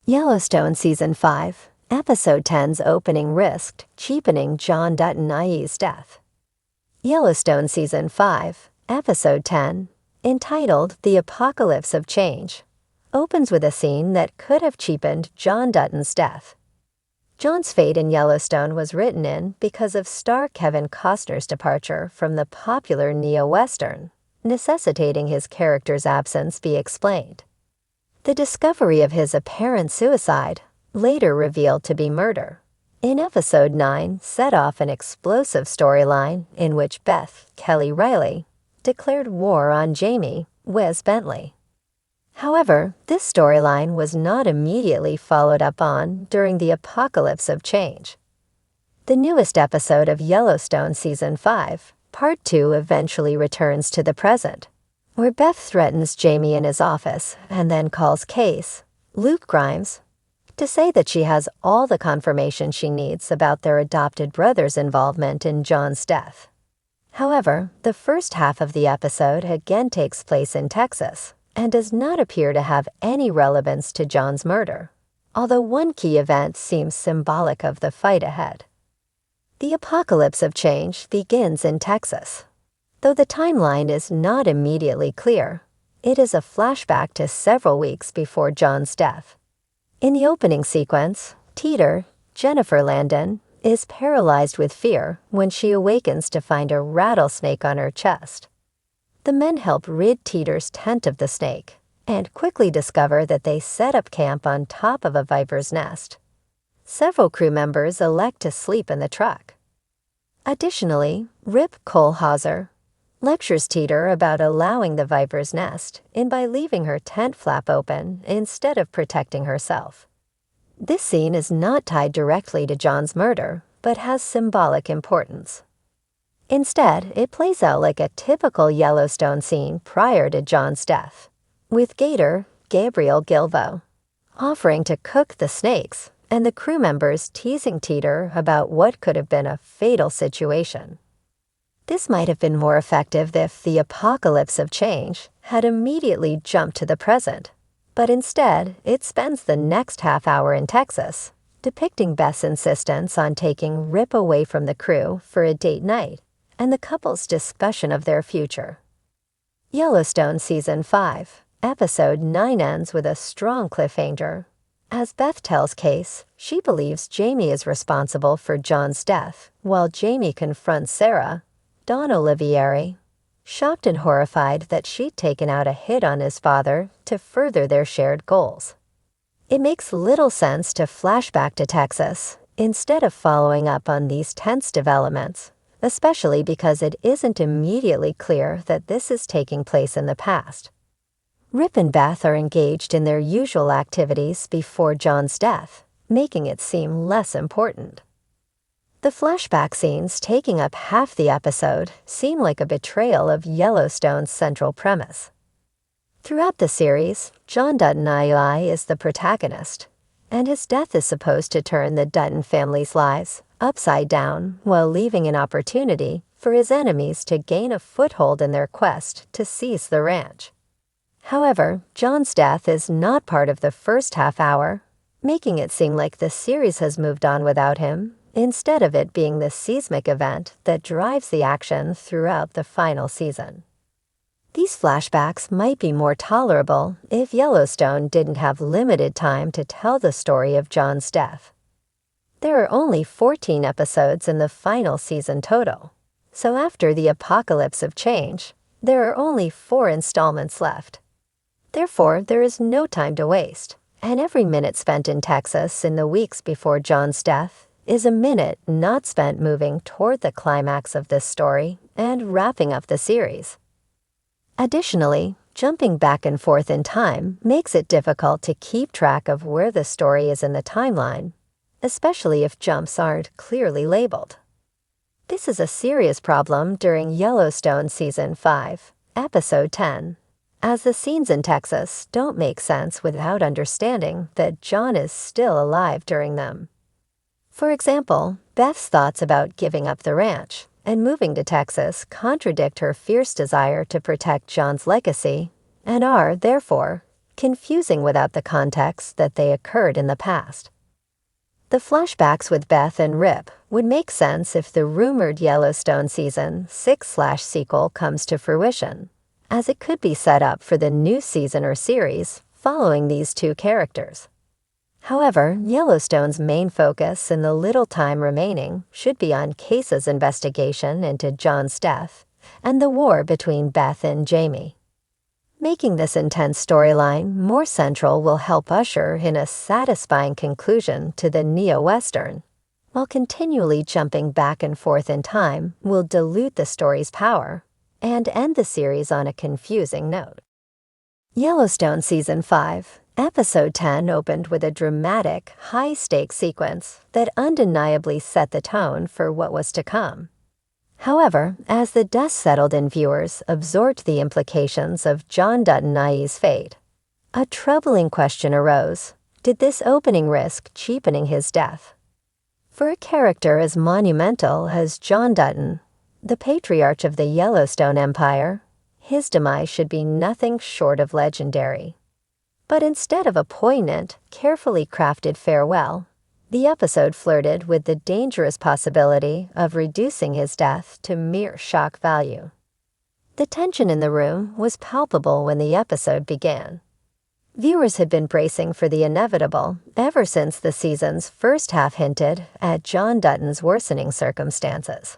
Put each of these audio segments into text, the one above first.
Yellowstone Season 5, Episode 10's opening risked cheapening John Dutton IE's death. Yellowstone Season 5, Episode 10, entitled The Apocalypse of Change, opens with a scene that could have cheapened John Dutton's death. John's fate in Yellowstone was written in because of star Kevin Costner's departure from the popular neo-Western, necessitating his character's absence be explained. The discovery of his apparent suicide, later revealed to be murder, in Episode 9 set off an explosive storyline in which Beth Kelly Riley declared war on Jamie Wes Bentley. However, this storyline was not immediately followed up on during the Apocalypse of Change. The newest episode of Yellowstone Season 5, Part 2 eventually returns to the present, where Beth threatens Jamie in his office and then calls Case, Luke Grimes, to say that she has all the confirmation she needs about their adopted brother's involvement in John's death. However, the first half of the episode again takes place in Texas and does not appear to have any relevance to John's murder, although one key event seems symbolic of the fight ahead. The Apocalypse of Change begins in Texas. Though the timeline is not immediately clear, it is a flashback to several weeks before John's death. In the opening sequence, Teeter, Jennifer Landon, is paralyzed with fear when she awakens to find a rattlesnake on her chest. The men help rid Teeter's tent of the snake and quickly discover that they set up camp on top of a viper's nest. Several crew members elect to sleep in the truck. Additionally, Rip Kohlhauser lectures Teeter about allowing the viper's nest in by leaving her tent flap open instead of protecting herself. This scene is not tied directly to John's murder, but has symbolic importance. Instead, it plays out like a typical Yellowstone scene prior to John's death, with Gator, Gabriel Gilvo, offering to cook the snakes and the crew members teasing Teeter about what could have been a fatal situation. This might have been more effective if the Apocalypse of Change had immediately jumped to the present, but instead it spends the next half hour in Texas, depicting Beth's insistence on taking Rip away from the crew for a date night and the couple's discussion of their future. Yellowstone Season 5, Episode 9 ends with a strong cliffhanger. As Beth tells Case, she believes Jamie is responsible for John's death, while Jamie confronts Sarah, Dawn Olivieri, shocked and horrified that she'd taken out a hit on his father to further their shared goals. It makes little sense to flash back to Texas instead of following up on these tense developments, especially because it isn't immediately clear that this is taking place in the past. Rip and Beth are engaged in their usual activities before John's death, making it seem less important. The flashback scenes taking up half the episode seem like a betrayal of Yellowstone's central premise. Throughout the series, John Dutton II is the protagonist, and his death is supposed to turn the Dutton family's lives upside down while leaving an opportunity for his enemies to gain a foothold in their quest to seize the ranch. However, John's death is not part of the first half hour, making it seem like the series has moved on without him, instead of it being the seismic event that drives the action throughout the final season. These flashbacks might be more tolerable if Yellowstone didn't have limited time to tell the story of John's death. There are only 14 episodes in the final season total, so after the Apocalypse of Change, there are only 4 installments left. Therefore, there is no time to waste, and every minute spent in Texas in the weeks before John's death is a minute not spent moving toward the climax of this story and wrapping up the series. Additionally, jumping back and forth in time makes it difficult to keep track of where the story is in the timeline, especially if jumps aren't clearly labeled. This is a serious problem during Yellowstone Season 5, Episode 10, as the scenes in Texas don't make sense without understanding that John is still alive during them. For example, Beth's thoughts about giving up the ranch and moving to Texas contradict her fierce desire to protect John's legacy and are, therefore, confusing without the context that they occurred in the past. The flashbacks with Beth and Rip would make sense if the rumored Yellowstone Season 6/sequel comes to fruition, as it could be set up for the new season or series following these two characters. However, Yellowstone's main focus in the little time remaining should be on Case's investigation into John's death and the war between Beth and Jamie. Making this intense storyline more central will help usher in a satisfying conclusion to the neo-Western, while continually jumping back and forth in time will dilute the story's power and end the series on a confusing note. Yellowstone Season 5, Episode 10 opened with a dramatic, high-stakes sequence that undeniably set the tone for what was to come. However, as the dust settled in, viewers absorbed the implications of John Dutton IE's fate. A troubling question arose: did this opening risk cheapening his death? For a character as monumental as John Dutton, the patriarch of the Yellowstone Empire, his demise should be nothing short of legendary. But instead of a poignant, carefully crafted farewell, the episode flirted with the dangerous possibility of reducing his death to mere shock value. The tension in the room was palpable when the episode began. Viewers had been bracing for the inevitable ever since the season's first half hinted at John Dutton's worsening circumstances.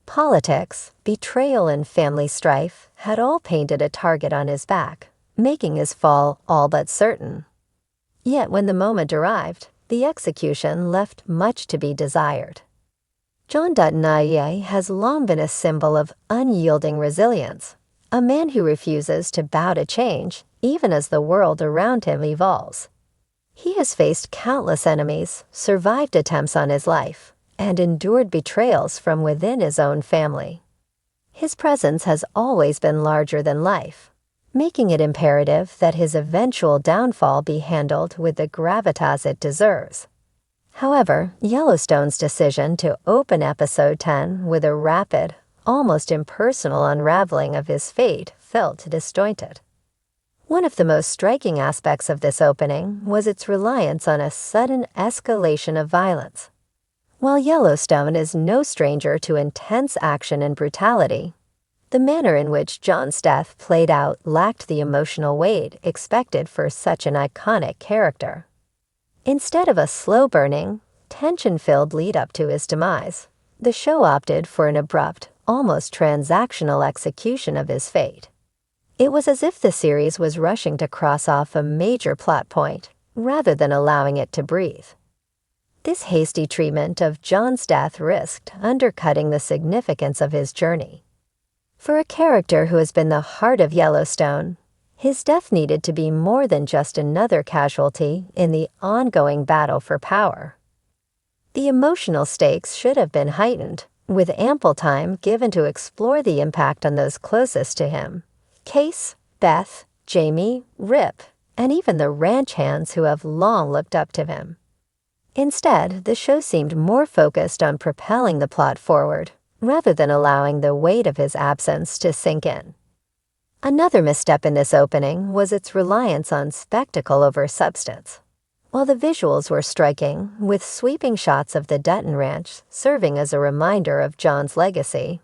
Politics, betrayal, and family strife had all painted a target on his back, making his fall all but certain. Yet when the moment arrived, the execution left much to be desired. John Dutton IE has long been a symbol of unyielding resilience, a man who refuses to bow to change even as the world around him evolves. He has faced countless enemies, survived attempts on his life, and endured betrayals from within his own family. His presence has always been larger than life, making it imperative that his eventual downfall be handled with the gravitas it deserves. However, Yellowstone's decision to open Episode 10 with a rapid, almost impersonal unraveling of his fate felt disjointed. One of the most striking aspects of this opening was its reliance on a sudden escalation of violence. While Yellowstone is no stranger to intense action and brutality, the manner in which John's death played out lacked the emotional weight expected for such an iconic character. Instead of a slow-burning, tension-filled lead-up to his demise, the show opted for an abrupt, almost transactional execution of his fate. It was as if the series was rushing to cross off a major plot point, rather than allowing it to breathe. This hasty treatment of John's death risked undercutting the significance of his journey. For a character who has been the heart of Yellowstone, his death needed to be more than just another casualty in the ongoing battle for power. The emotional stakes should have been heightened, with ample time given to explore the impact on those closest to him: Case, Beth, Jamie, Rip, and even the ranch hands who have long looked up to him. Instead, the show seemed more focused on propelling the plot forward, rather than allowing the weight of his absence to sink in. Another misstep in this opening was its reliance on spectacle over substance. While the visuals were striking, with sweeping shots of the Dutton Ranch serving as a reminder of John's legacy,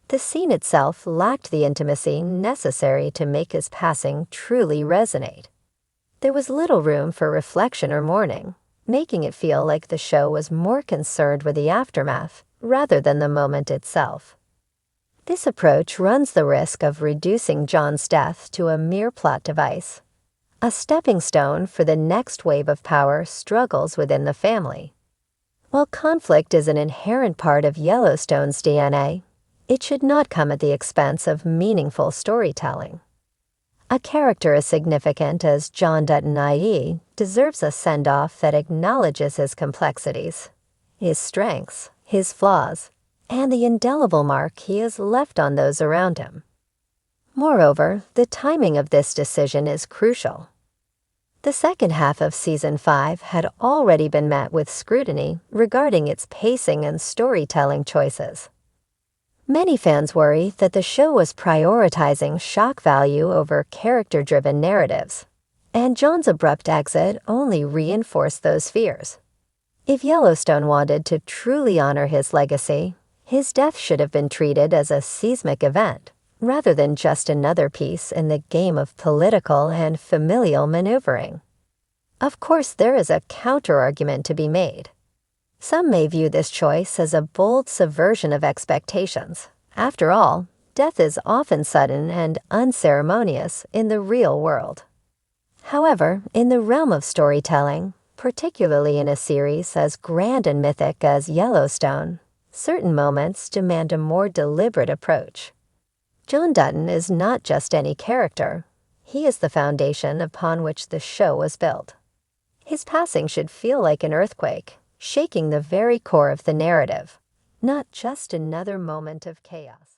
the scene itself lacked the intimacy necessary to make his passing truly resonate. There was little room for reflection or mourning, making it feel like the show was more concerned with the aftermath rather than the moment itself. This approach runs the risk of reducing John's death to a mere plot device, a stepping stone for the next wave of power struggles within the family. While conflict is an inherent part of Yellowstone's DNA, it should not come at the expense of meaningful storytelling. A character as significant as John Dutton IE deserves a send-off that acknowledges his complexities, his strengths, his flaws, and the indelible mark he has left on those around him. Moreover, the timing of this decision is crucial. The second half of Season 5 had already been met with scrutiny regarding its pacing and storytelling choices. Many fans worry that the show was prioritizing shock value over character-driven narratives, and John's abrupt exit only reinforced those fears. If Yellowstone wanted to truly honor his legacy, his death should have been treated as a seismic event, rather than just another piece in the game of political and familial maneuvering. Of course, there is a counter-argument to be made. Some may view this choice as a bold subversion of expectations. After all, death is often sudden and unceremonious in the real world. However, in the realm of storytelling, particularly in a series as grand and mythic as Yellowstone, certain moments demand a more deliberate approach. John Dutton is not just any character. He is the foundation upon which the show was built. His passing should feel like an earthquake, shaking the very core of the narrative, not just another moment of chaos.